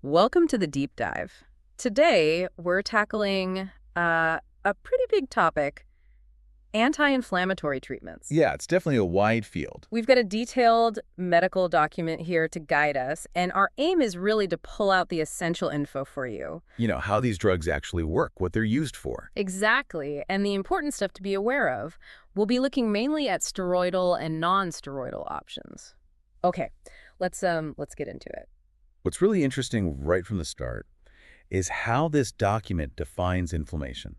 Welcome to the deep dive. Today, we're tackling a pretty big topic, anti-inflammatory treatments. Yeah, it's definitely a wide field. We've got a detailed medical document here to guide us, and our aim is really to pull out the essential info for you. You know, how these drugs actually work, what they're used for. Exactly, and the important stuff to be aware of. We'll be looking mainly at steroidal and non-steroidal options. Okay, let's get into it. What's really interesting right from the start is how this document defines inflammation.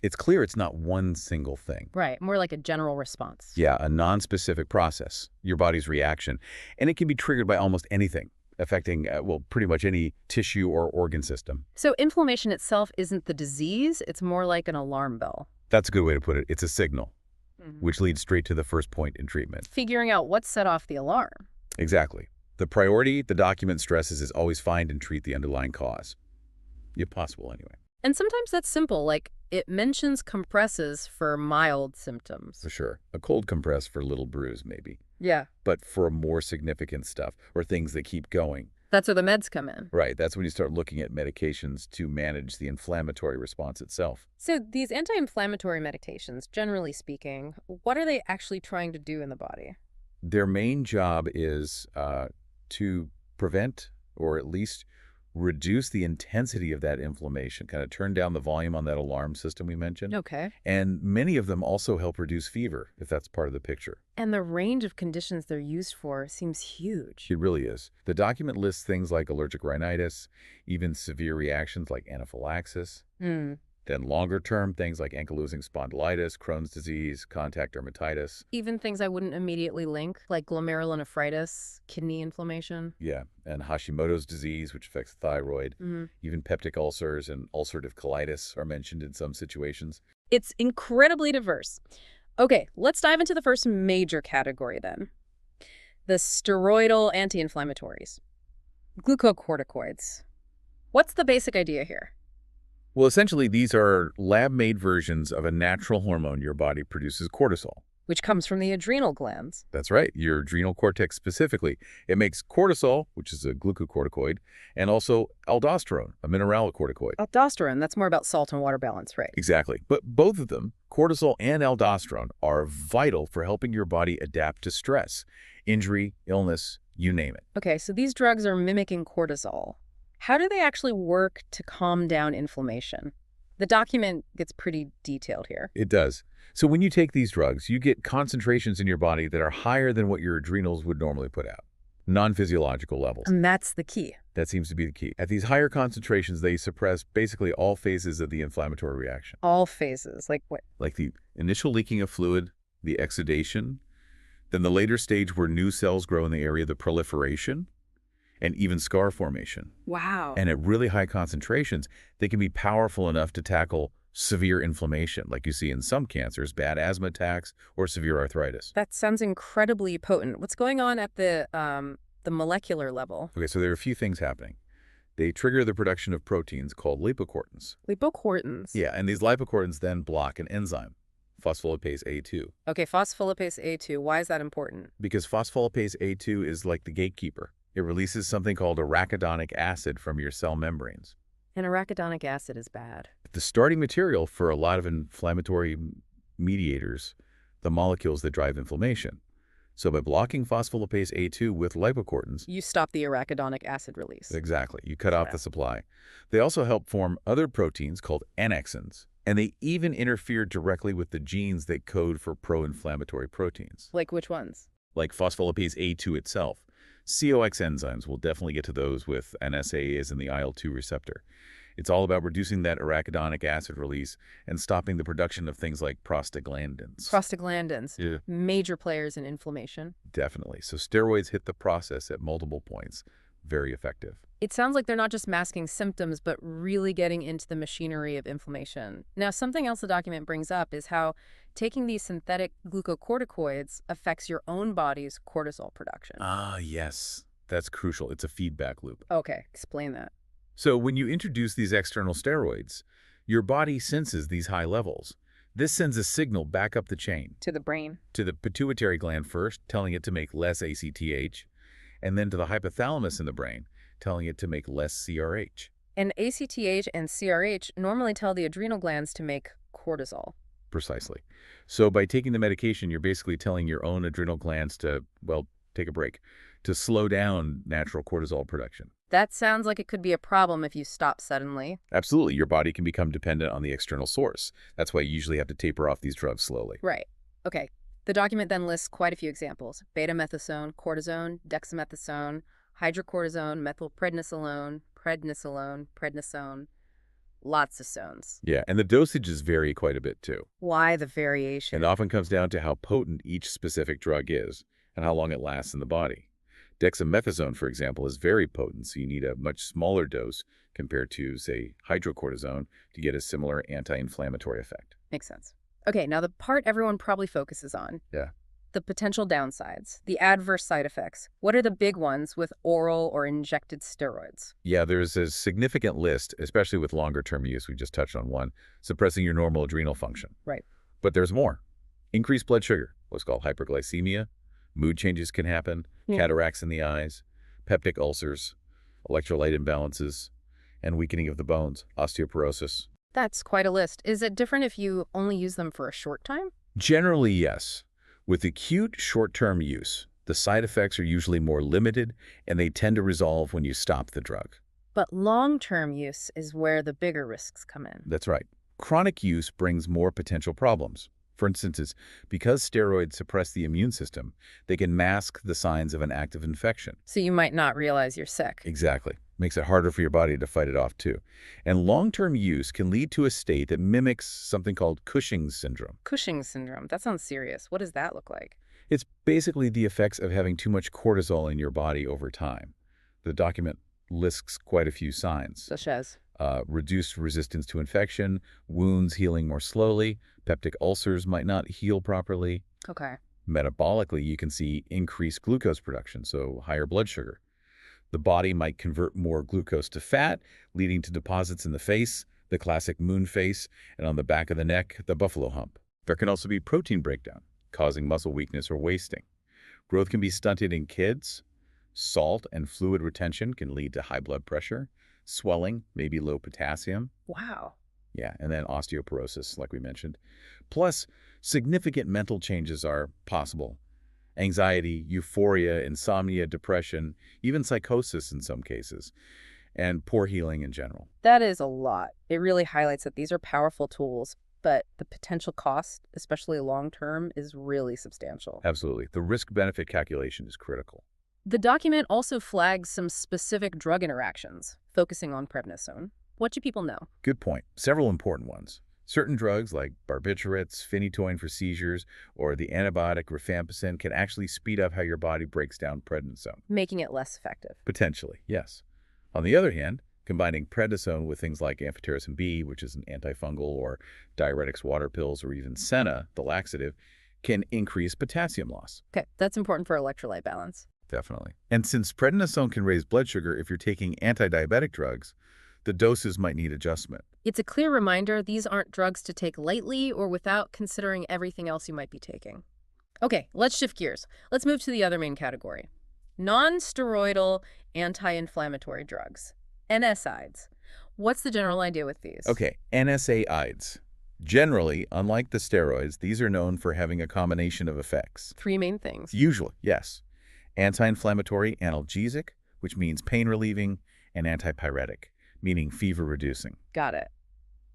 It's clear it's not one single thing. Right, more like a general response. Yeah, a non-specific process, your body's reaction. And it can be triggered by almost anything, affecting, well, pretty much any tissue or organ system. So inflammation itself isn't the disease, it's more like an alarm bell. That's a good way to put it. It's a signal, Mhm. which leads straight to the first point in treatment. Figuring out what set off the alarm. Exactly. The priority the document stresses is always find and treat the underlying cause, if possible anyway. And sometimes that's simple, like it mentions compresses for mild symptoms. For sure. A cold compress for a little bruise, maybe. Yeah. But for more significant stuff or things that keep going. That's where the meds come in. Right. That's when you start looking at medications to manage the inflammatory response itself. So these anti-inflammatory medications, generally speaking, what are they actually trying to do in the body? Their main job is to prevent or at least reduce the intensity of that inflammation, kind of turn down the volume on that alarm system we mentioned. Okay. And many of them also help reduce fever, if that's part of the picture. And the range of conditions they're used for seems huge. It really is. The document lists things like allergic rhinitis, even severe reactions like anaphylaxis. Then longer-term things like ankylosing spondylitis, Crohn's disease, contact dermatitis. Even things I wouldn't immediately link, like glomerulonephritis, kidney inflammation. Yeah, and Hashimoto's disease, which affects the thyroid. Even peptic ulcers and ulcerative colitis are mentioned in some situations. It's incredibly diverse. Okay, let's dive into the first major category then. The steroidal anti-inflammatories. Glucocorticoids. What's the basic idea here? Well, essentially, these are lab-made versions of a natural hormone your body produces, cortisol. Which comes from the adrenal glands. That's right, your adrenal cortex specifically. It makes cortisol, which is a glucocorticoid, and also aldosterone, a mineralocorticoid. Aldosterone, that's more about salt and water balance, right? Exactly. But both of them, cortisol and aldosterone, are vital for helping your body adapt to stress, injury, illness, you name it. Okay, so these drugs are mimicking cortisol. How do they actually work to calm down inflammation? The document gets pretty detailed here. It does. So when you take these drugs, you get concentrations in your body that are higher than what your adrenals would normally put out. Non-physiological levels. And that's the key. That seems to be the key. At these higher concentrations, they suppress basically all phases of the inflammatory reaction. All phases, like what? Like the initial leaking of fluid, the exudation, then the later stage where new cells grow in the area, the proliferation, and even scar formation. Wow. And at really high concentrations, they can be powerful enough to tackle severe inflammation, like you see in some cancers, bad asthma attacks, or severe arthritis. That sounds incredibly potent. What's going on at the molecular level? Okay, so there are a few things happening. They trigger the production of proteins called lipocortins. Lipocortins. Yeah, and these lipocortins then block an enzyme, phospholipase A2. Okay, phospholipase A2. Why is that important? Because phospholipase A2 is like the gatekeeper. It releases something called arachidonic acid from your cell membranes. And arachidonic acid is bad. The starting material for a lot of inflammatory mediators, the molecules that drive inflammation. So by blocking phospholipase A2 with lipocortins, You stop the arachidonic acid release. exactly, you cut off the supply. They also help form other proteins called annexins, and they even interfere directly with the genes that code for pro-inflammatory proteins, Like which ones? like phospholipase A2 itself. COX enzymes, we'll definitely get to those with NSAIDs and the IL-2 receptor. It's all about reducing that arachidonic acid release and stopping the production of things like prostaglandins. Prostaglandins. Yeah, Major players in inflammation. definitely. So steroids hit the process at multiple points. Very effective. It sounds like they're not just masking symptoms, but really getting into the machinery of inflammation. Now, something else the document brings up is how taking these synthetic glucocorticoids affects your own body's cortisol production. Ah, yes. That's crucial. It's a feedback loop. Okay, explain that. So when you introduce these external steroids, your body senses these high levels. This sends a signal back up the chain. To the brain. To the pituitary gland first, telling it to make less ACTH, and then to the hypothalamus in the brain, telling it to make less CRH. And ACTH and CRH normally tell the adrenal glands to make cortisol. Precisely. So by taking the medication, you're basically telling your own adrenal glands to, well, take a break, to slow down natural cortisol production. That sounds like it could be a problem if you stop suddenly. Absolutely. Your body can become dependent on the external source. That's why you usually have to taper off these drugs slowly. Right. Okay. The document then lists quite a few examples: beta-methasone, cortisone, dexamethasone, hydrocortisone, methylprednisolone, prednisone, lots of zones. Yeah, and the dosages vary quite a bit too. Why the variation? It often comes down to how potent each specific drug is and how long it lasts in the body. Dexamethasone, for example, is very potent, so you need a much smaller dose compared to, say, hydrocortisone to get a similar anti-inflammatory effect. Makes sense. Okay, now the part everyone probably focuses on. Yeah. The potential downsides, the adverse side effects. What are the big ones with oral or injected steroids? Yeah, there's a significant list, especially with longer-term use. We just touched on one, suppressing your normal adrenal function. Right. But there's more. Increased blood sugar, what's called hyperglycemia. Mood changes can happen, cataracts in the eyes, peptic ulcers, electrolyte imbalances, and weakening of the bones, osteoporosis. That's quite a list. Is it different if you only use them for a short time? Generally, yes. With acute short-term use, the side effects are usually more limited, and they tend to resolve when you stop the drug. But long-term use is where the bigger risks come in. That's right. Chronic use brings more potential problems. For instance, because steroids suppress the immune system, they can mask the signs of an active infection. So you might not realize you're sick. Exactly. Makes it harder for your body to fight it off, too. And long-term use can lead to a state that mimics something called Cushing's syndrome. Cushing syndrome. That sounds serious. What does that look like? It's basically the effects of having too much cortisol in your body over time. The document lists quite a few signs. Such as? Reduced resistance to infection, wounds healing more slowly, peptic ulcers might not heal properly. Okay. Metabolically, you can see increased glucose production, so higher blood sugar. The body might convert more glucose to fat, leading to deposits in the face, the classic moon face, and on the back of the neck, the buffalo hump. There can also be protein breakdown, causing muscle weakness or wasting. Growth can be stunted in kids. Salt and fluid retention can lead to high blood pressure. Swelling, maybe low potassium. Wow. Yeah, and then osteoporosis, like we mentioned. Plus, significant mental changes are possible. Anxiety, euphoria, insomnia, depression, even psychosis in some cases, and poor healing in general. That is a lot. It really highlights that these are powerful tools, but the potential cost, especially long-term, is really substantial. Absolutely. The risk-benefit calculation is critical. The document also flags some specific drug interactions, focusing on prednisone. What do people know? Good point. Several important ones. Certain drugs like barbiturates, phenytoin for seizures, or the antibiotic rifampicin can actually speed up how your body breaks down prednisone. Making it less effective. Potentially, yes. On the other hand, combining prednisone with things like amphotericin B, which is an antifungal, or diuretics water pills, or even senna, the laxative, can increase potassium loss. Okay, that's important for electrolyte balance. Definitely. And since prednisone can raise blood sugar if you're taking anti-diabetic drugs, the doses might need adjustment. It's a clear reminder these aren't drugs to take lightly or without considering everything else you might be taking. Okay, let's shift gears. Let's move to the other main category. Non-steroidal anti-inflammatory drugs, NSAIDs. What's the general idea with these? Okay, NSAIDs. Generally, unlike the steroids, these are known for having a combination of effects. Three main things. Usually, yes. Anti-inflammatory analgesic, which means pain-relieving, and antipyretic, meaning fever-reducing. Got it.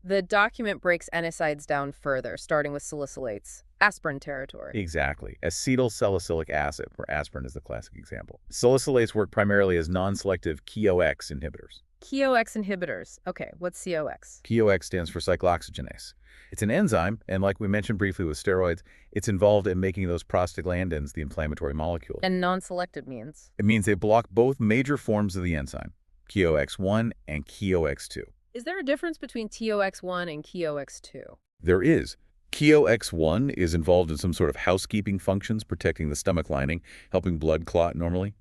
The document breaks NSAIDs down further, starting with salicylates, aspirin territory. Exactly. Acetylsalicylic acid, where aspirin is the classic example. Salicylates work primarily as non-selective COX inhibitors. COX inhibitors. Okay, what's COX? COX stands for cyclooxygenase. It's an enzyme, and like we mentioned briefly with steroids, it's involved in making those prostaglandins, the inflammatory molecule. And non-selective means? It means they block both major forms of the enzyme, COX1 and COX2. Is there a difference between COX1 and COX2? There is. COX1 is involved in some sort of housekeeping functions, protecting the stomach lining, helping blood clot normally.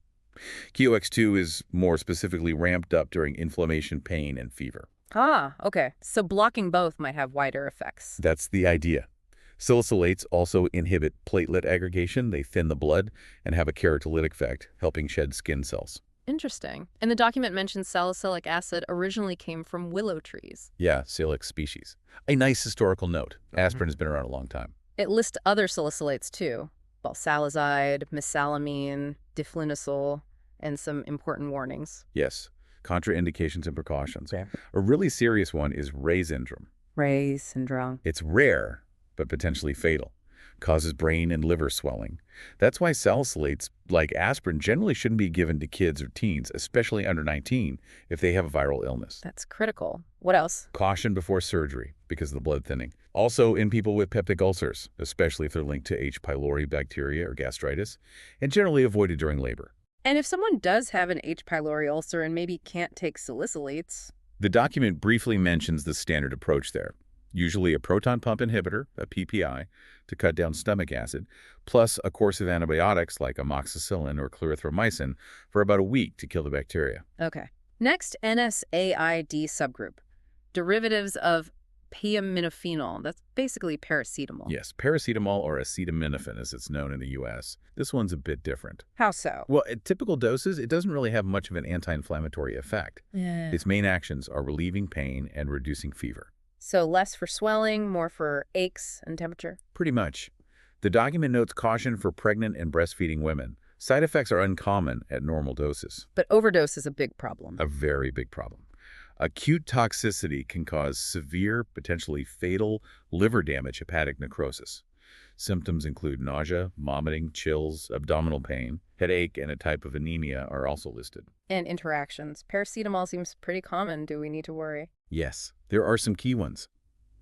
COX2 is more specifically ramped up during inflammation, pain, and fever. Ah, okay. So blocking both might have wider effects. That's the idea. Salicylates also inhibit platelet aggregation. They thin the blood and have a keratolytic effect, helping shed skin cells. Interesting. And the document mentions salicylic acid originally came from willow trees. Yeah, Salix species. A nice historical note. Aspirin has been around a long time. It lists other salicylates too. Balsalazide, mesalamine, diflunisal, and some important warnings. Yes, contraindications and precautions. Okay. A really serious one is Reye syndrome. Reye syndrome. It's rare, but potentially fatal. Causes brain and liver swelling. That's why salicylates, like aspirin, generally shouldn't be given to kids or teens, especially under 19, if they have a viral illness. That's critical. What else? Caution before surgery because of the blood thinning. Also in people with peptic ulcers, especially if they're linked to H. pylori bacteria or gastritis, and generally avoided during labor. And if someone does have an H. pylori ulcer and maybe can't take salicylates? The document briefly mentions the standard approach there. Usually a proton pump inhibitor, a PPI, to cut down stomach acid, plus a course of antibiotics like amoxicillin or clarithromycin for about a week to kill the bacteria. Okay. Next, NSAID subgroup. Derivatives of p-aminophenol. That's basically paracetamol. Yes, paracetamol or acetaminophen as it's known in the U.S. This one's a bit different. How so? Well, at typical doses, it doesn't really have much of an anti-inflammatory effect. Yeah. Its main actions are relieving pain and reducing fever. So less for swelling, more for aches and temperature? Pretty much. The document notes caution for pregnant and breastfeeding women. Side effects are uncommon at normal doses. But overdose is a big problem. A very big problem. Acute toxicity can cause severe, potentially fatal liver damage, hepatic necrosis. Symptoms include nausea, vomiting, chills, abdominal pain, headache, and a type of anemia are also listed. And interactions. Paracetamol seems pretty common. Do we need to worry? Yes, there are some key ones.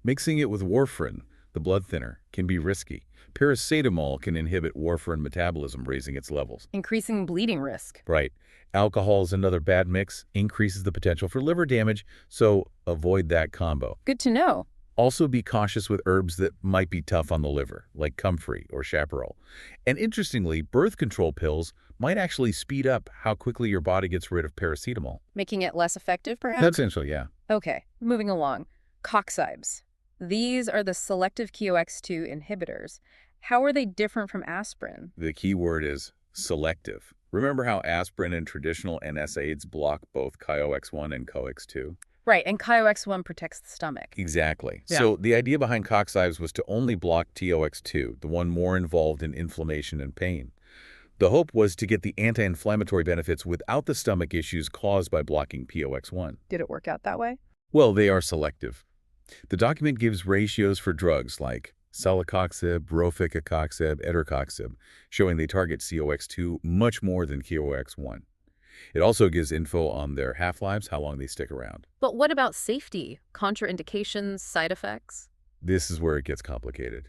Mixing it with warfarin, the blood thinner, can be risky. Paracetamol can inhibit warfarin metabolism, raising its levels. Increasing bleeding risk. Right. Alcohol is another bad mix, increases the potential for liver damage, so avoid that combo. Good to know. Also be cautious with herbs that might be tough on the liver, like comfrey or chaparral. And interestingly, birth control pills might actually speed up how quickly your body gets rid of paracetamol. Making it less effective, perhaps? That's essentially, yeah. Okay, moving along. Coxibes. These are the selective COX-2 inhibitors. How are they different from aspirin? The key word is selective. Remember how aspirin and traditional NSAIDs block both COX-1 and COX-2? Right, and COX-1 protects the stomach. Exactly. Yeah. So the idea behind coxibes was to only block TOX2, the one more involved in inflammation and pain. The hope was to get the anti-inflammatory benefits without the stomach issues caused by blocking POX1. Did it work out that way? Well, they are selective. The document gives ratios for drugs like celecoxib, rofecoxib, etacoxib, showing they target COX2 much more than COX1. It also gives info on their half-lives, how long they stick around. But what about safety? Contraindications, side effects? This is where it gets complicated.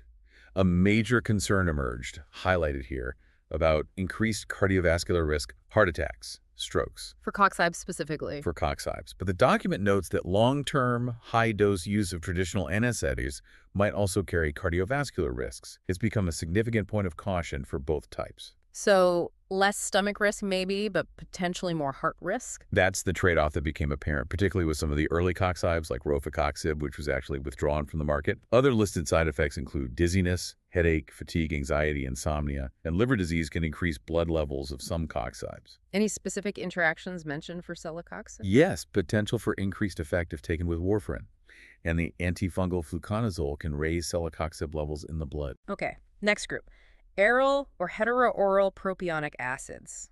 A major concern emerged, highlighted here, about increased cardiovascular risk, heart attacks, strokes. For coxibes specifically. For coxibes. But the document notes that long-term, high-dose use of traditional NSAIDs might also carry cardiovascular risks. It's become a significant point of caution for both types. So less stomach risk maybe, but potentially more heart risk? That's the trade-off that became apparent, particularly with some of the early coxibes like rofecoxib, which was actually withdrawn from the market. Other listed side effects include dizziness, headache, fatigue, anxiety, insomnia, and liver disease can increase blood levels of some coxibes. Any specific interactions mentioned for celecoxib? Yes, potential for increased effect if taken with warfarin. And the antifungal fluconazole can raise celecoxib levels in the blood. Okay, next group. Aryl or heterooral propionic acids.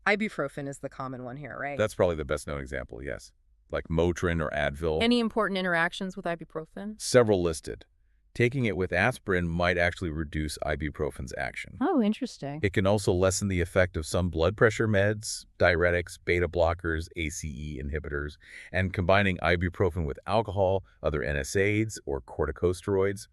Ibuprofen is the common one here, right? That's probably the best known example, yes. Like Motrin or Advil. Any important interactions with ibuprofen? Several listed. Taking it with aspirin might actually reduce ibuprofen's action. Oh, interesting. It can also lessen the effect of some blood pressure meds, diuretics, beta blockers, ACE inhibitors, and combining ibuprofen with alcohol, other NSAIDs, or corticosteroids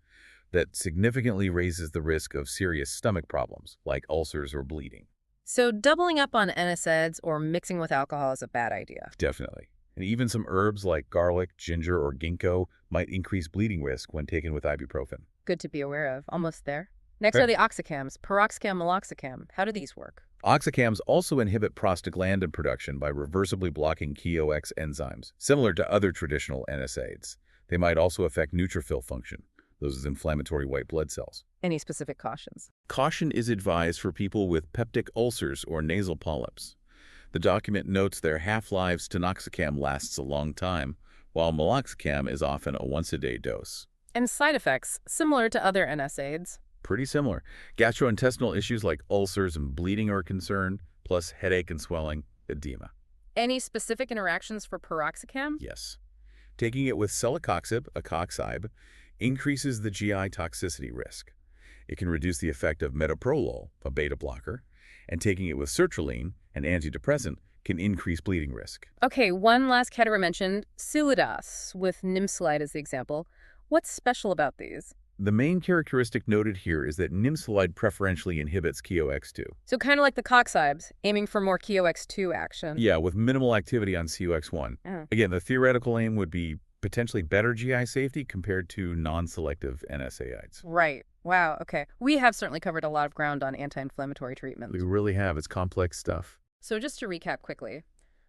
that significantly raises the risk of serious stomach problems like ulcers or bleeding. So doubling up on NSAIDs or mixing with alcohol is a bad idea. Definitely. And even some herbs like garlic, ginger, or ginkgo might increase bleeding risk when taken with ibuprofen. Good to be aware of. Almost there. Next Okay. are the oxicams, piroxicam, meloxicam. How do these work? Oxicams also inhibit prostaglandin production by reversibly blocking COX enzymes, similar to other traditional NSAIDs. They might also affect neutrophil function. Those is inflammatory white blood cells. Any specific cautions? Caution is advised for people with peptic ulcers or nasal polyps. The document notes their half-lives tanoxicam lasts a long time, while meloxicam is often a once-a-day dose. And side effects, similar to other NSAIDs. Pretty similar. Gastrointestinal issues like ulcers and bleeding are a concern, plus headache and swelling, edema. Any specific interactions for piroxicam? Yes. Taking it with celecoxib, a coxib, increases the GI toxicity risk. It can reduce the effect of metoprolol, a beta blocker, and taking it with sertraline, an antidepressant, can increase bleeding risk. Okay, one last category mentioned, Silidas, with Nimslide as the example. What's special about these? The main characteristic noted here is that Nimslide preferentially inhibits COX-2. So kind of like the coxibes, aiming for more COX-2 action. Yeah, with minimal activity on COX-1. Oh. Again, the theoretical aim would be potentially better GI safety compared to non-selective NSAIDs. Right. Wow, okay. We have certainly covered a lot of ground on anti-inflammatory treatments. We really have. It's complex stuff. So just to recap quickly,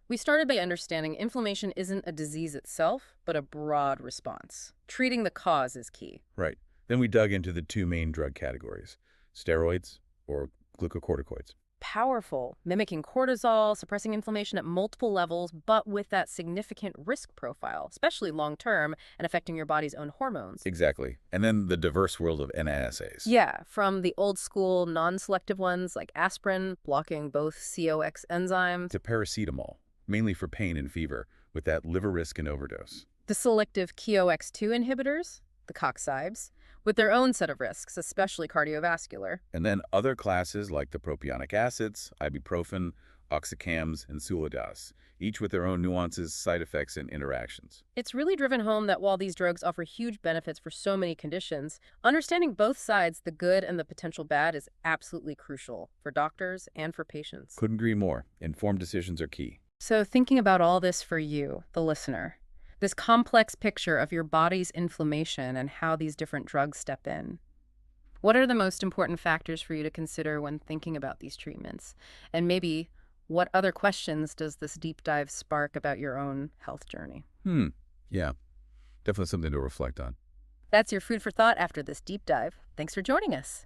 we started by understanding inflammation isn't a disease itself, but a broad response. Treating the cause is key. Right. Then we dug into the two main drug categories, steroids or glucocorticoids. Powerful, mimicking cortisol, suppressing inflammation at multiple levels, but with that significant risk profile, especially long-term and affecting your body's own hormones. Exactly. And then the diverse world of NSAIDs. Yeah, from the old-school non-selective ones like aspirin, blocking both COX enzymes, To paracetamol, mainly for pain and fever, with that liver risk and overdose. the selective COX-2 inhibitors, the coxibes, with their own set of risks, especially cardiovascular. And then other classes like the propionic acids, ibuprofen, oxicams, and salicylates, each with their own nuances, side effects, and interactions. It's really driven home that while these drugs offer huge benefits for so many conditions, understanding both sides, the good and the potential bad, is absolutely crucial for doctors and for patients. Couldn't agree more. Informed decisions are key. So thinking about all this for you, the listener, this complex picture of your body's inflammation and how these different drugs step in. What are the most important factors for you to consider when thinking about these treatments? And maybe what other questions does this deep dive spark about your own health journey? Yeah. Definitely something to reflect on. That's your food for thought after this deep dive. Thanks for joining us.